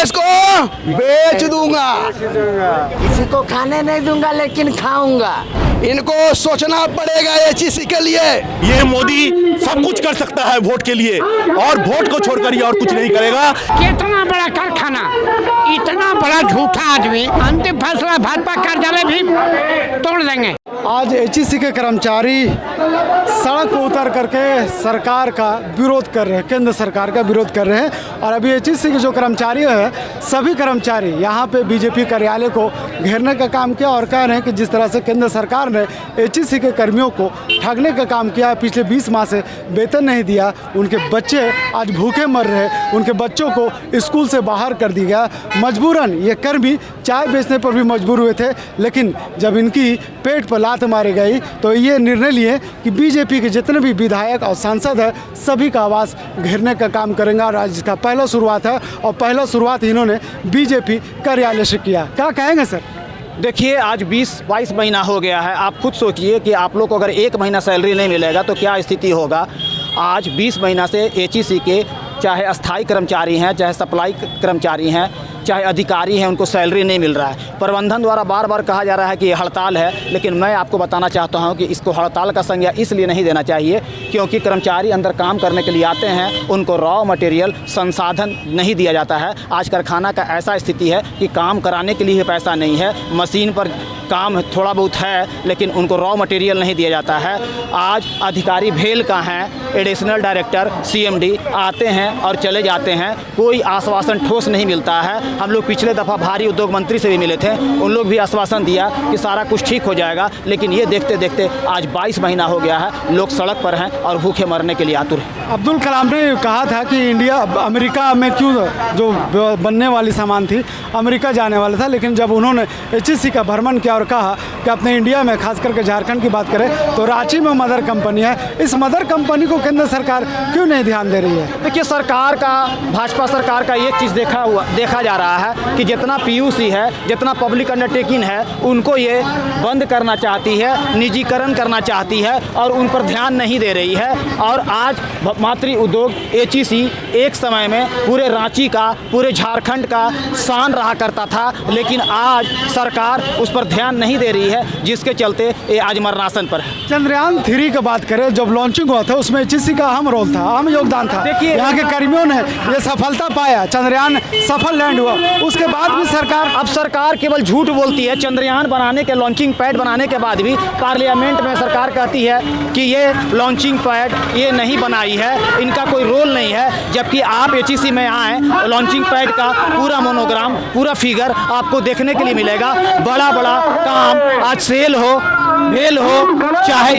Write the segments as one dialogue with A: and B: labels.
A: देश को बेच दूंगा।
B: किसी को खाने नहीं दूंगा लेकिन खाऊंगा।
A: इनको सोचना पड़ेगा एचईसी के लिए।
C: ये मोदी सब कुछ कर सकता है वोट के लिए, और वोट को छोड़कर ये और कुछ नहीं करेगा।
D: कितना बड़ा कारखाना, इतना बड़ा झूठा आदमी, अंतिम फैसला भाजपा कार्यालय भी तोड़ देंगे।
E: आज एचईसी के कर्मचारी सड़क पर उतर करके सरकार का विरोध कर रहे हैं, केंद्र सरकार का विरोध कर रहे हैं। और अभी एचईसी के जो कर्मचारी हैं, सभी कर्मचारी यहाँ पे बीजेपी कार्यालय को घेरने का काम किया और कह रहे हैं कि जिस तरह से केंद्र सरकार ने एचईसी के कर्मियों को ठगने का काम किया, पिछले 20 माह से वेतन नहीं दिया, उनके बच्चे आज भूखे मर रहे, उनके बच्चों को स्कूल से बाहर कर दिया गया। मजबूरन ये कर्मी चाय बेचने पर भी मजबूर हुए थे, लेकिन जब इनकी पेट पर लात मारी गई तो ये निर्णय लिए कि बीजेपी के जितने भी विधायक और सांसद हैं सभी का आवास घेरने का काम करेंगे। और आज इसका पहला शुरुआत है और पहला शुरुआत इन्होंने बीजेपी कार्यालय से किया। क्या कहेंगे सर?
F: देखिए, आज 20-22 महीना हो गया है। आप खुद सोचिए कि आप लोग को अगर 1 महीना सैलरी नहीं मिलेगा तो क्या स्थिति होगा। आज 20 महीना से एचईसी के चाहे अस्थाई कर्मचारी हैं, चाहे सप्लाई कर्मचारी हैं, चाहे अधिकारी हैं, उनको सैलरी नहीं मिल रहा है। प्रबंधन द्वारा बार बार कहा जा रहा है कि ये हड़ताल है, लेकिन मैं आपको बताना चाहता हूं कि इसको हड़ताल का संज्ञा इसलिए नहीं देना चाहिए क्योंकि कर्मचारी अंदर काम करने के लिए आते हैं, उनको रॉ मटेरियल संसाधन नहीं दिया जाता है। आज कारखाना का ऐसा स्थिति है कि काम कराने के लिए पैसा नहीं है, मशीन पर काम थोड़ा बहुत है, लेकिन उनको रॉ मटेरियल नहीं दिया जाता है। आज अधिकारी भेल का हैं, एडिशनल डायरेक्टर, सीएमडी आते हैं और चले जाते हैं, कोई आश्वासन ठोस नहीं मिलता है। हम लोग पिछले दफ़ा भारी उद्योग मंत्री से भी मिले थे, उन लोग भी आश्वासन दिया कि सारा कुछ ठीक हो जाएगा, लेकिन ये देखते देखते आज 22 महीना हो गया है, लोग सड़क पर हैं और भूखे मरने के लिए आतुर हैं।
E: अब्दुल कलाम ने कहा था कि इंडिया अमेरिका में क्यों, जो बनने वाली सामान थी अमेरिका जाने वाला था, लेकिन जब उन्होंने एचईसी का भ्रमण किया और कहा कि अपने इंडिया में खास करके झारखंड की बात करें तो रांची में मदर कंपनी है, इस मदर कंपनी को केंद्र सरकार क्यों नहीं ध्यान दे रही है?
F: देखिए, सरकार का, भाजपा सरकार का एक चीज़ देखा जा रहा है कि जितना पीयूसी है, जितना पब्लिक अंडरटेकिंग है, उनको ये बंद करना चाहती है, निजीकरण करना चाहती है और उन पर ध्यान नहीं दे रही है। और आज मातृ उद्योग एचईसी एक समय में पूरे रांची का, पूरे झारखंड का शान रहा करता था, लेकिन आज सरकार उस पर ध्यान नहीं दे रही है, जिसके चलते ये आज मरणासन पर है।
E: चंद्रयान 3 की बात करें, जब लॉन्चिंग हुआ था उसमें एचईसी का अहम रोल था, अहम योगदान था।
F: देखिए,
E: यहाँ के कर्मियों ने ये सफलता पाया, चंद्रयान सफल लैंड हुआ, उसके बाद भी
F: सरकार केवल झूठ बोलती है। चंद्रयान बनाने के, लॉन्चिंग पैड बनाने के बाद भी पार्लियामेंट में सरकार कहती है कि ये लॉन्चिंग पैड ये नहीं बनाई है, इनका कोई रोल नहीं है, जबकि आप एचईसी में आए तो लॉन्चिंग पैड का पूरा मोनोग्राम, पूरा फिगर आपको देखने के लिए मिलेगा। बड़ा बड़ा काम आज सेल हो, भेल हो, चाहे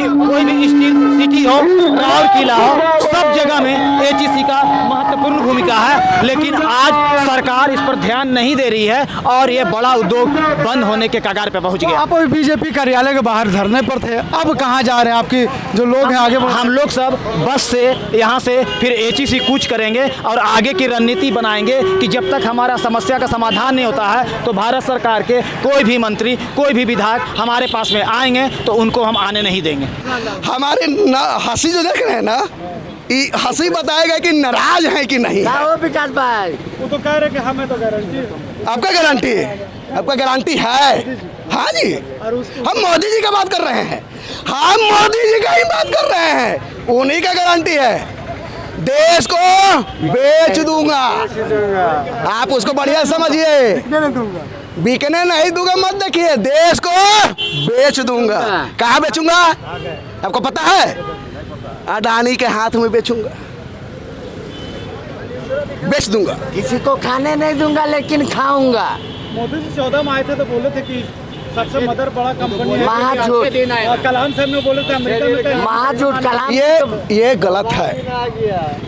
F: कोई भी स्टील सिटी हो, राउर किला हो, सब जगह में एचईसी का महत्वपूर्ण भूमिका है, लेकिन आज सरकार इस पर ध्यान नहीं दे रही है और ये बड़ा उद्योग बंद होने के कगार पे पहुंच गया।
E: आप अभी बीजेपी कार्यालय के बाहर धरने पर थे, अब कहां जा रहे हैं? आपकी जो लोग हैं आगे
F: हम लोग सब बस से यहाँ से फिर एचईसी कूच करेंगे और आगे की रणनीति बनाएंगे कि जब तक हमारा समस्या का समाधान नहीं होता है तो भारत सरकार के कोई भी मंत्री, कोई भी विधायक हमारे पास में आएंगे तो उनको हम आने नहीं देंगे।
A: हमारे हंसी जो देख रहे हैं ना, हंसी बताएगा कि नाराज है कि नहीं।
B: विकास भाई
E: वो तो कह रहे कि हमें तो गारंटी,
A: आपका गारंटी, आपका गारंटी है? हाँ जी, हम मोदी जी का बात कर रहे हैं, हम मोदी जी का ही बात कर रहे हैं, उन्हीं का गारंटी है। देश को बेच दूंगा, आप उसको बढ़िया समझिए, बिकने नहीं दूंगा मत देखिए, देश को बेच दूंगा। कहाँ बेचूंगा आपको पता है? अडानी के हाथ में बेचूंगा, बेच दूंगा।
B: किसी को खाने नहीं दूंगा लेकिन खाऊंगा।
E: मोदी जी 14 में आए थे तो बोले थे कि सबसे मदर बड़ा कंपनी है,
B: महाझूठ।
E: कलाम साहब ने बोले थे अमेरिका में,
B: महाझूठ कलाम।
A: ये गलत है,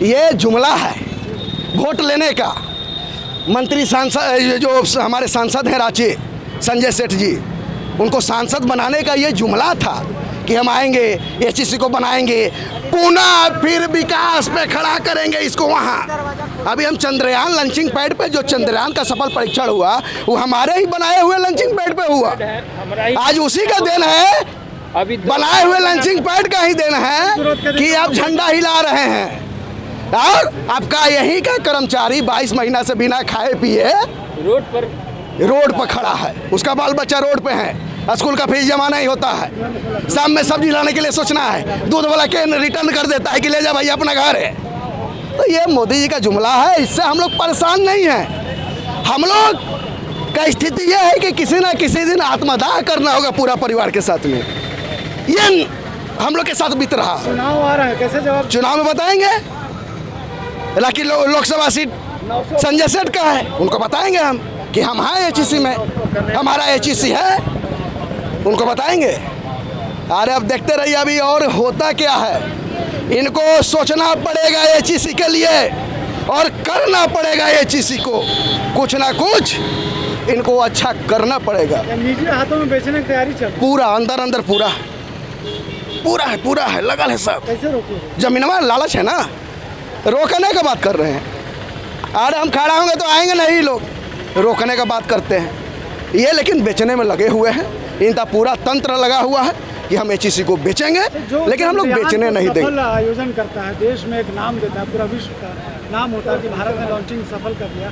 A: ये जुमला है वोट लेने का। मंत्री सांसद, जो हमारे सांसद हैं रांची, संजय सेठ जी, उनको सांसद बनाने का ये जुमला था कि हम आएंगे, एचईसी को बनाएंगे, पुनः फिर विकास पे खड़ा करेंगे इसको वहाँ। अभी हम चंद्रयान लॉन्चिंग पैड पे, जो चंद्रयान का सफल परीक्षण हुआ वो हमारे ही बनाए हुए लॉन्चिंग पैड पे हुआ। आज उसी का देन है, बनाए हुए लॉन्चिंग पैड का ही देन है कि आप झंडा हिला रहे हैं। और आपका यही का कर्मचारी 22 महीना से बिना खाए पिए रोड पर खड़ा है, उसका बाल बच्चा रोड पे है, स्कूल का फीस जमा नहीं होता है, शाम में सब्जी लाने के लिए सोचना है, दूध वाला कैन रिटर्न कर देता है कि ले जा भाई अपना घर है। तो ये मोदी जी का जुमला है, इससे हम लोग परेशान नहीं हैं। हम लोग का स्थिति यह है कि किसी ना किसी दिन आत्मदाह करना होगा पूरा परिवार के साथ में। ये हम लोग के साथ बीत रहा।
E: चुनाव आ रहा है, कैसे जवाब?
A: चुनाव में बताएंगे। बाकी लोकसभा सीट संजय सेठ का है, उनको बताएंगे हम कि हम हैं एचईसी में, हमारा एचईसी है, उनको बताएंगे। अरे अब देखते रहिए अभी और होता क्या है। इनको सोचना पड़ेगा एचईसी के लिए और करना पड़ेगा एचईसी को, कुछ ना कुछ इनको अच्छा करना पड़ेगा।
E: निजी हाथों में बेचने की तैयारी चल रही है।
A: पूरा अंदर पूरा है लगल है सब।
E: कैसे रोकोगे?
A: जमीनवा लालच है ना, रोकने का बात कर रहे हैं। अरे हम खड़ा होंगे तो आएंगे नहीं लोग, रोकने का बात करते हैं ये, लेकिन बेचने में लगे हुए हैं। इनका पूरा तंत्र लगा हुआ है कि हम एचईसी को बेचेंगे, लेकिन हम लोग बेचने नहीं देंगे।
E: आयोजन करता है, देश में एक नाम देता है, पूरा विश्व का नाम होता है कि भारत ने लॉन्चिंग सफल कर दिया,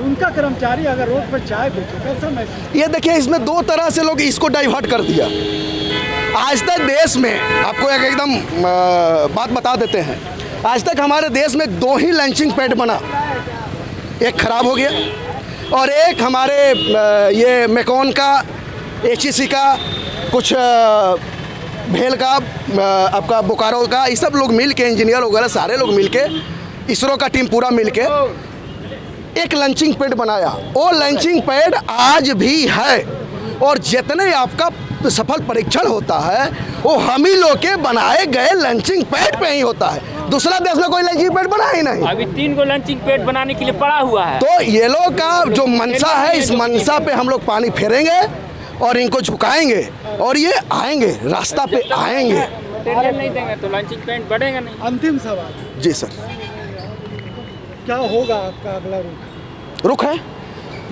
E: उनका कर्मचारी अगर रोड पर चाय बेचे, कैसा महसूस?
A: ये देखिए, इसमें दो तरह से लोग इसको डाइवर्ट कर दिया। आज तक देश में आपको एकदम बात बता देते हैं, आज तक हमारे देश में 2 ही लॉन्चिंग पैड बना, एक खराब हो गया और एक हमारे ये मेकॉन का, एचईसी का, कुछ भेल का, आपका बोकारो का, ये सब लोग मिल के, इंजीनियर वगैरह सारे लोग मिल के, इसरो का टीम पूरा मिल के एक लॉन्चिंग पैड बनाया। वो लॉन्चिंग पैड आज भी है और जितने आपका सफल परीक्षण होता है वो हम ही लोग के बनाए गए लॉन्चिंग पैड पे ही होता है। दूसरा देश में कोई लॉन्चिंग पैड बना ही नहीं।
G: अभी 3 गो लॉन्चिंग पैड बनाने के लिए पड़ा हुआ है।
A: तो ये लोग का जो मनसा है, इस मनसा पे हम लोग पानी फेरेंगे और इनको झुकाएंगे और ये आएंगे, रास्ता पे आएंगे।
G: टेंडर नहीं देंगे तो लॉन्चिंग पैड बढ़ेगा नहीं।
E: अंतिम सवाल
A: जी सर,
E: क्या होगा आपका अगला
A: रुख है?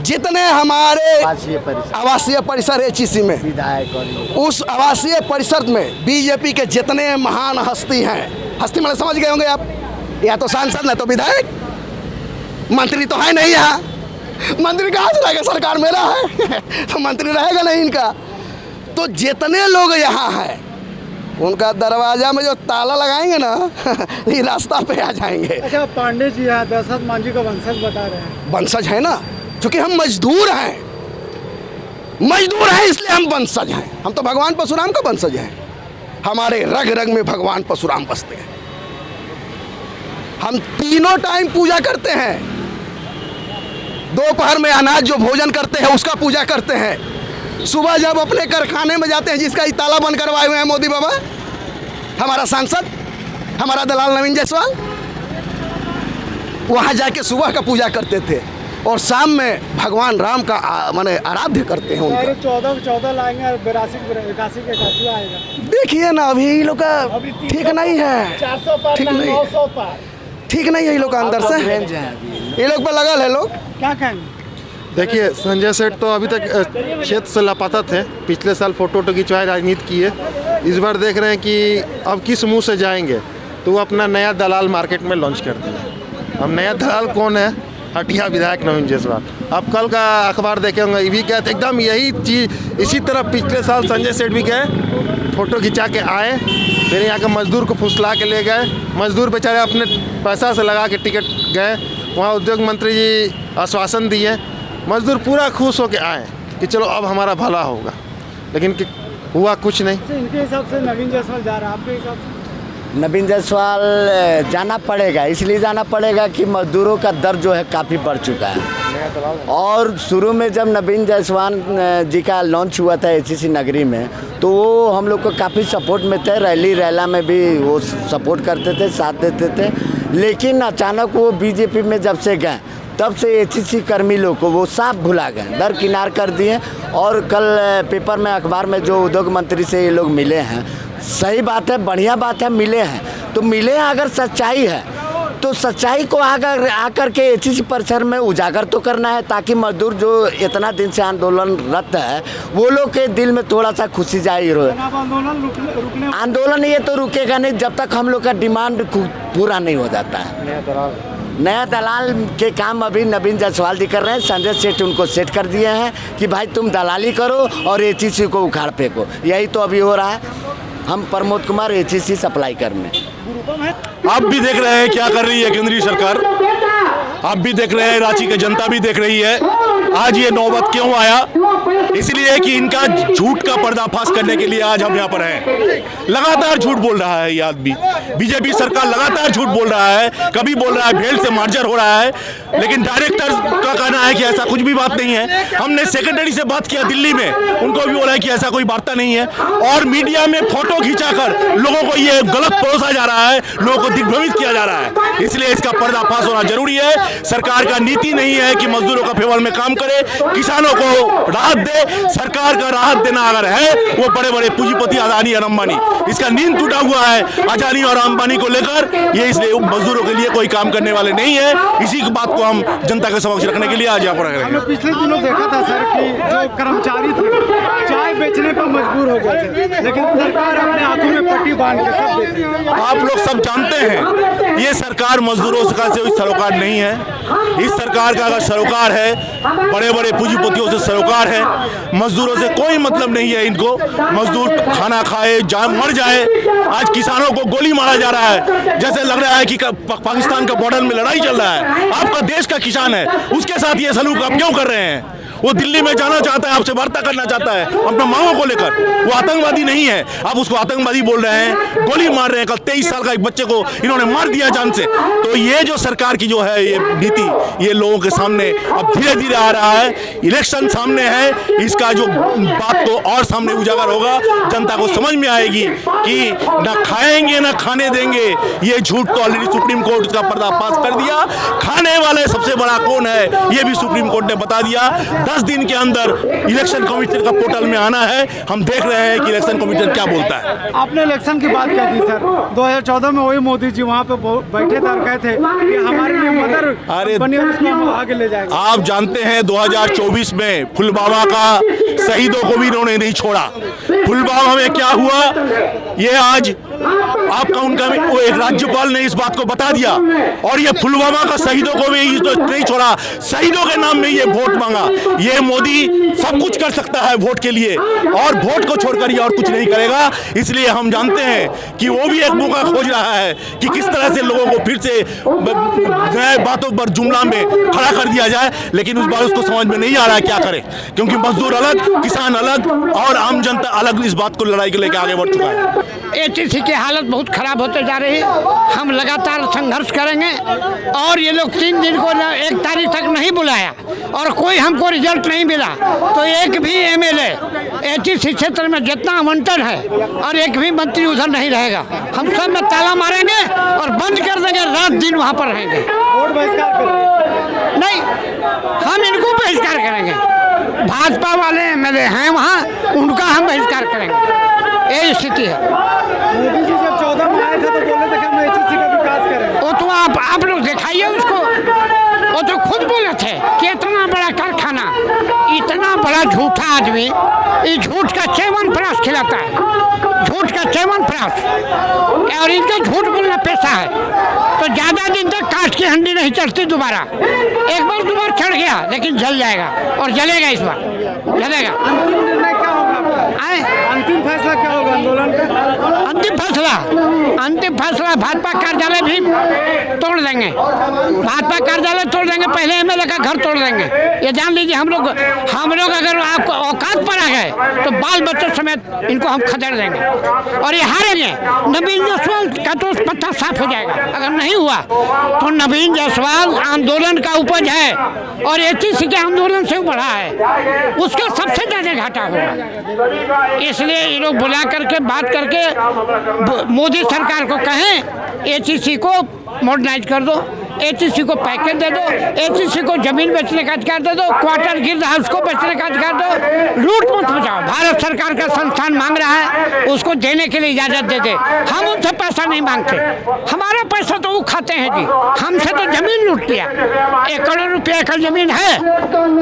A: जितने हमारे आवासीय परिसर एचईसी में,
B: विधायक
A: उस आवासीय परिसर में बीजेपी के जितने महान हस्ती हैं, हस्ती मतलब समझ गए होंगे आप, या तो सांसद न तो विधायक, मंत्री तो है नहीं यहाँ, मंत्री कहाँ से रहेगा, सरकार मेरा है तो मंत्री रहेगा नहीं इनका। तो जितने लोग यहाँ हैं उनका दरवाजा में जो ताला लगाएंगे ना ये रास्ता पे आ जाएंगे।
E: अच्छा, पांडे जी यहाँ दशरथ मांझी को वंशज बता रहे हैं।
A: वंशज है ना, क्योंकि हम मजदूर हैं, इसलिए हम वंशज हैं। हम तो भगवान परशुराम का वंशज हैं, हमारे रग रग में भगवान परशुराम बसते हैं। हम तीनों टाइम पूजा करते हैं, दोपहर में अनाज जो भोजन करते हैं उसका पूजा करते हैं, सुबह जब अपने कारखाने में जाते हैं जिसका ताला बंद करवाए हुए हैं मोदी बाबा, हमारा सांसद, हमारा दलाल नवीन जायसवाल, वहाँ जाके सुबह का पूजा करते थे और शाम में भगवान राम का माने आराध्य करते हैं उनका।
E: 14 लाएंगे और 81 के 81 आएगा।
A: देखिए ना, अभी ये लोग का ठीक नहीं है,
E: 400 पार,
A: ठीक नहीं,
E: 900 पार,
A: ठीक नहीं है ये लोग का अंदर से, ये लोग पर लगल है। लोग
E: क्या कहेंगे?
H: देखिए, संजय सेठ तो अभी तक क्षेत्र से लापता थे, पिछले साल फोटो खिंचवाए, राजनीति किए। इस बार देख रहे हैं कि अब किस मुंह से जाएंगे, तो वो अपना नया दलाल मार्केट में लॉन्च कर दिया। अब नया दलाल कौन है? हटिया विधायक नवीन जायसवाल। अब कल का अखबार देखे होंगे, ये भी कहते एकदम यही चीज़, इसी तरह पिछले साल संजय सेठ भी गए, फोटो खिंचा के आए, फिर यहाँ के मजदूर को फुसला के ले गए, मजदूर बेचारे अपने पैसा से लगा के टिकट गए, वहाँ उद्योग मंत्री जी आश्वासन दिए, मजदूर पूरा खुश होकर आए कि चलो अब हमारा भला होगा, लेकिन हुआ कुछ नहीं।
E: इनके हिसाब से नवीन जायसवाल जा रहा है, आपके हिसाब से?
B: नवीन जायसवाल जाना पड़ेगा, इसलिए जाना पड़ेगा कि मजदूरों का दर जो है काफ़ी बढ़ चुका है। और शुरू में जब नवीन जायसवाल जी का लॉन्च हुआ था एचईसी नगरी में, तो वो हम लोग को काफ़ी सपोर्ट में थे, रैला में भी वो सपोर्ट करते थे, साथ देते थे। लेकिन अचानक वो बीजेपी में जब से गए, तब से एचईसी कर्मी लोग को वो साफ भुला गए, दरकिनार कर दिए। और कल पेपर में, अखबार में जो उद्योग मंत्री से ये लोग मिले हैं, सही बात है, बढ़िया बात है, मिले हैं तो मिले हैं। अगर सच्चाई है तो सच्चाई को आकर के एचईसी परिसर में उजागर तो करना है, ताकि मजदूर जो इतना दिन से आंदोलनरत है वो लोग के दिल में थोड़ा सा खुशी जाहिर हो। आंदोलन ये तो रुकेगा नहीं जब तक हम लोग का डिमांड पूरा नहीं हो जाता है। नया दलाल के काम अभी नवीन जायसवाल जी कर रहे हैं। संजय सेठ उनको सेट कर दिए हैं कि भाई तुम दलाली करो और एचईसी को उखाड़ फेंको। यही तो अभी हो रहा है। हम प्रमोद कुमार एचईसी सप्लाई करने।
C: आप भी देख रहे हैं क्या कर रही है केंद्रीय सरकार, आप भी देख रहे हैं, रांची की जनता भी देख रही है। आज ये नौबत क्यों आया? इसलिए कि इनका झूठ का पर्दाफाश करने के लिए आज हम यहाँ पर हैं। लगातार झूठ बोल रहा है ये आदमी, बीजेपी सरकार लगातार झूठ बोल रहा है। कभी बोल रहा है भेल से मार्जर हो रहा है, लेकिन डायरेक्टर का कहना है कि ऐसा कुछ भी बात नहीं है। हमने सेक्रेटरी से बात किया दिल्ली में, उनको भी बोला है कि ऐसा कोई वार्ता नहीं है। और मीडिया में फोटो खिंचाकर लोगों को ये गलत परोसा जा रहा है, लोगों को दिग्भ्रमित किया जा रहा है। इसलिए इसका पर्दाफाश होना जरूरी है। सरकार का नीति नहीं है कि मजदूरों का फेवर में काम करे, किसानों को राहत दे। सरकार का राहत देना अगर है वो बड़े बड़े पूंजीपति अदानी और अंबानी, इसका नींद टूटा हुआ है अदानी और अंबानी को लेकर। ये इसलिए मजदूरों के लिए कोई काम करने वाले नहीं है। इसी की बात को हम जनता के समक्ष रखने के लिए आज यहाँ पर रहे हैं।
E: पिछले दिनों देखा था सर कि जो कर्मचारी थे चाय बेचने पर मजबूर हो गए थे, लेकिन सरकार अपने हाथों में पट्टी बांध के सब देती है।
C: आप लोग सब जानते हैं ये सरकार मजदूरों का से सरोकार नहीं है। इस सरकार का अगर सरोकार है, बड़े बड़े पूंजीपतियों से सरोकार है, मजदूरों से कोई मतलब नहीं है इनको। मजदूर खाना खाए मर जाए। आज किसानों को गोली मारा जा रहा है, जैसे लग रहा है कि पाकिस्तान का बॉर्डर में लड़ाई चल रहा है। आपका देश का किसान है, उसके साथ ये सलूक आप क्यों कर रहे हैं? वो दिल्ली में जाना चाहता है, आपसे वार्ता करना चाहता है अपने मांगों को लेकर। वो आतंकवादी नहीं है, आप उसको आतंकवादी बोल रहे हैं, गोली मार रहे हैं। कल 23 साल का एक बच्चे को इन्होंने मार दिया जान से। तो ये जो सरकार की जो है ये नीति, ये लोगों के सामने अब धीरे धीरे आ रहा है। इलेक्शन सामने है, इसका जो बात को और सामने उजागर होगा, जनता को समझ में आएगी कि ना खाएंगे ना खाने देंगे। ये झूठ तो ऑलरेडी सुप्रीम कोर्ट उसका पर्दाफाश कर दिया। खाने वाले सबसे बड़ा कौन है ये भी सुप्रीम कोर्ट ने बता दिया। 10 दिन के अंदर इलेक्शन कमीशन का पोर्टल में आना है। हम देख रहे हैं कि इलेक्शन कमीशन क्या बोलता है।
E: आपने इलेक्शन की बात कह दी सर, 2014 में वही मोदी जी वहाँ पे बैठे थे और कहे थे कि हमारे लिए मदर बनी और उसको हम आगे ले जाएंगे।
C: आप जानते हैं 2024 में पुलवामा का शहीदों को भी इन्होंने नहीं छोड़ा। पुलवामा में क्या हुआ ये आज आपका उनका वो एक राज्यपाल ने इस बात को बता दिया। और ये पुलवामा का शहीदों को भी नहीं छोड़ा, शहीदों के नाम में ये वोट मांगा। ये मोदी सब कुछ कर सकता है वोट के लिए, और वोट को छोड़कर ये और कुछ नहीं करेगा। इसलिए हम जानते हैं कि वो भी एक मौका खोज रहा है कि किस तरह से लोगों को फिर से नए बातों पर जुमला में खड़ा कर दिया जाए। लेकिन उस बार उसको समझ में नहीं आ रहा है क्या करे, क्योंकि मजदूर अलग, किसान अलग और आम जनता अलग इस बात को लड़ाई के लेकर आगे बढ़ चुका है।
D: एचईसी की हालत बहुत खराब होते जा रही है। हम लगातार संघर्ष करेंगे और ये लोग 3 दिन को 1 तारीख तक नहीं बुलाया और कोई हमको रिजल्ट नहीं मिला तो एक भी एमएलए एचईसी क्षेत्र में जितना आवंटन है और एक भी मंत्री उधर नहीं रहेगा। हम सब में ताला मारेंगे और बंद कर देंगे, रात दिन वहाँ पर रहेंगे।
E: वोट बहिष्कार करेंगे?
D: नहीं, हम इनको बहिष्कार करेंगे। भाजपा वाले एमएलए हैं वहाँ, उनका हम बहिष्कार करेंगे। ये स्थिति है।
E: मोदी जी जब 14 में आए थे तो बोले थे कि हम एचईसी का विकास करेंगे।
D: वो तो आप लोग दिखाइए उसको। वो तो खुद बोले थे कि इतना बड़ा कारखाना, इतना बड़ा झूठा आदमी, ये झूठ का च्यवनप्राश खिलाता है, झूठ का च्यवनप्राश, और इनका झूठ बोलना पेशा है। तो ज़्यादा दिन तक काट की हंडी नहीं चढ़ती दोबारा। एक बार दोबारा चढ़ गया लेकिन जल जाएगा और जलेगा, इस बार जलेगा।
E: अंतिम निर्णय क्या होगा आपका? अंतिम फैसला क्या होगा आंदोलन का?
D: अंतिम फैसला भाजपा कार्यालय भी तोड़ देंगे। भाजपा कार्यालय तोड़ देंगे, पहले एमएलए का घर तोड़ देंगे। ये जान लीजिए, हम लोग अगर आपको औकात पर आ गए तो बाल बच्चों समेत इनको हम खदेड़ देंगे और ये हारेंगे। नवीन जायसवाल का तो पत्ता साफ हो जाएगा। अगर नहीं हुआ तो नवीन जायसवाल आंदोलन का उपज है और एचईसी के आंदोलन से बढ़ा है, उसका सबसे ज्यादा घाटा होगा। इसलिए ये लोग बुला करके बात करके मोदी सरकार को कहें एचईसी को मॉडर्नाइज कर दो, एचईसी को पैकेज दे दो, एचईसी को जमीन बेचने का अधिकार दे दो, क्वार्टर गिल्ड हाउस को बेचने का अधिकार दो। लूट मत मचाओ। भारत सरकार का संस्थान मांग रहा है, उसको देने के लिए इजाजत दे दे। हम उनसे पैसा नहीं मांगते, हमारा पैसा तो वो खाते हैं जी। हमसे तो जमीन लूट लिया। 1 करोड़ रुपये एकड़ जमीन है,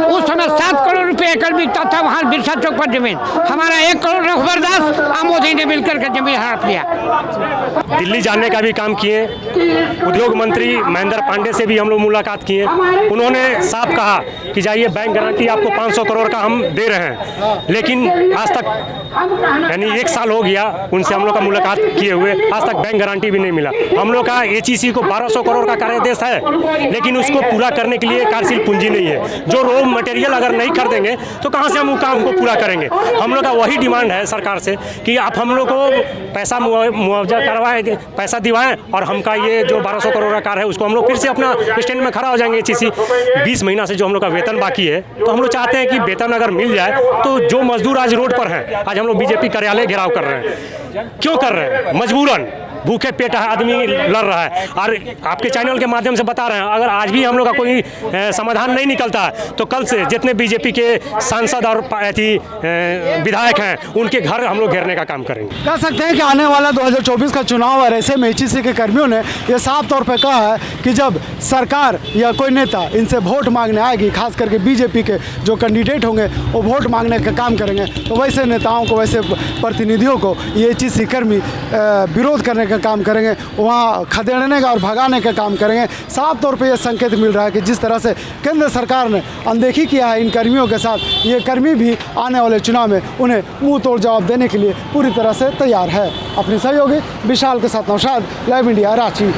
D: उस समय 7 करोड़ रुपये एकड़ बिकता था वहाँ बिरसा चौक पर जमीन। हमारा 1 करोड़ रघुवरदास मोदी ने मिलकर के जमीन हड़प लिया।
I: दिल्ली जाने का भी काम किए। उद्योग मंत्री महेंद्र पांडे से भी हम लोग मुलाकात किए। उन्होंने साफ कहा कि जाइए बैंक गारंटी आपको 500 करोड़ का हम दे रहे हैं, लेकिन आज तक यानी 1 साल हो गया उनसे हम लोग का मुलाकात किए हुए, आज तक बैंक गारंटी भी नहीं मिला। हम लोग का एचईसी को 1200 करोड़ का कार्यादेश है, लेकिन उसको पूरा करने के लिए कार्यशील पूंजी नहीं है। जो रॉ मटेरियल अगर नहीं खरीदेंगे तो कहाँ से हम काम को पूरा करेंगे। हम लोग का वही डिमांड है सरकार से कि आप हम लोग को पैसा मुआवजा करवाएं, पैसा दिवाएं, और हमका ये जो 1200 करोड़ का कार्य है उसको हम लोग फिर से अपना स्टैंड में खड़ा हो जाएंगे। एचईसी 20 महीना से जो हम लोग का वेतन बाकी है, तो हम लोग चाहते हैं कि वेतन अगर मिल जाए तो जो मजदूर आज रोड पर हैं, आज हम लोग बीजेपी कार्यालय घेराव कर रहे हैं। क्यों कर रहे हैं? मजबूरन भूखे पेट आदमी लड़ रहा है। और आपके चैनल के माध्यम से बता रहे हैं, अगर आज भी हम लोग का कोई समाधान नहीं निकलता है तो कल से जितने बीजेपी के सांसद और विधायक हैं उनके घर हम लोग घेरने का काम करेंगे।
E: कह सकते हैं कि आने वाला 2024 का चुनाव और ऐसे में एचईसी के कर्मियों ने यह साफ तौर पर कहा है कि जब सरकार या कोई नेता इनसे वोट मांगने आएगी, खास करके बीजेपी के जो कैंडिडेट होंगे वो वोट मांगने का काम करेंगे, तो वैसे नेताओं को, वैसे प्रतिनिधियों को ये एचईसी कर्मी विरोध करने का काम करेंगे, वहाँ खदेड़ने का और भगाने का काम करेंगे। साफ तौर पे ये संकेत मिल रहा है कि जिस तरह से केंद्र सरकार ने अनदेखी किया है इन कर्मियों के साथ, ये कर्मी भी आने वाले चुनाव में उन्हें मुंह तोड़ जवाब देने के लिए पूरी तरह से तैयार है। अपने सहयोगी विशाल के साथ नौशाद, लाइव इंडिया, रांची।